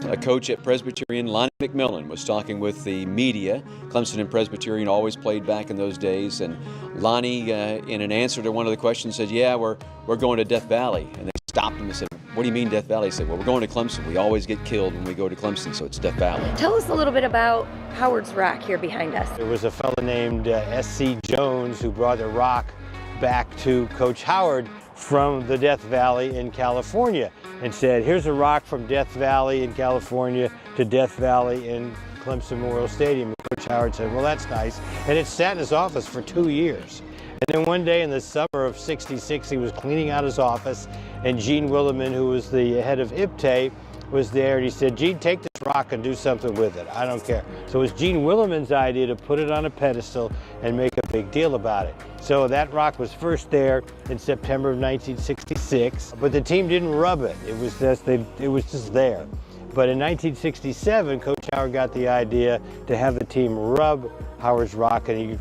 A coach at Presbyterian, Lonnie McMillan, was talking with the media. Clemson and Presbyterian always played back in those days, and Lonnie, in an answer to one of the questions, said, "Yeah, we're going to Death Valley." And they stopped him and said, "What do you mean Death Valley?" He said, "Well, we're going to Clemson. We always get killed when we go to Clemson, so it's Death Valley." Tell us a little bit about Howard's Rock here behind us. There was a fellow named S.C. Jones who brought the rock back to Coach Howard from the Death Valley in California and said, "Here's a rock from Death Valley in California to Death Valley in Clemson Memorial Stadium." And Coach Howard said, "Well, that's nice." And it sat in his office for 2 years. And then one day in the summer of '66, he was cleaning out his office, and Gene Williman, who was the head of IPTAY, was there, and he said, "Gene, take this rock and do something with it. I don't care." So it was Gene Williman's idea to put it on a pedestal and make a big deal about it. So that rock was first there in September of 1966, but the team didn't rub it. It was just there. But in 1967, Coach Howard got the idea to have the team rub Howard's Rock, and he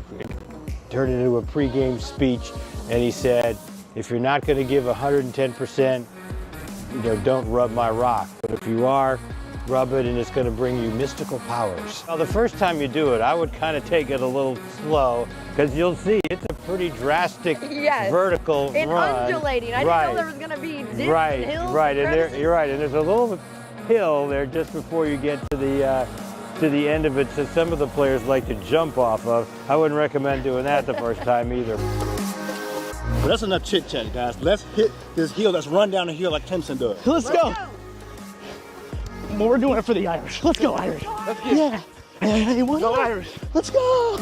turned it into a pregame speech, and he said, "If you're not going to give 110%, don't rub my rock. But if you are, rub it, and it's going to bring you mystical powers." Well, the first time you do it, I would kind of take it a little slow, because you'll see it's a pretty drastic vertical and run. Undulating. I didn't know there was going to be dips and hills. Right, and you're right, and there's a little hill there just before you get to the end of it, so some of the players like to jump off of. I wouldn't recommend doing that the first time either. Well, that's enough chit chat, guys. Let's hit this hill. Let's run down the hill like Clemson does. Let's go. Well, we're doing it for the Irish. Let's go, Irish. Let's get it. Yeah. Hey, what? Go Irish. Let's go.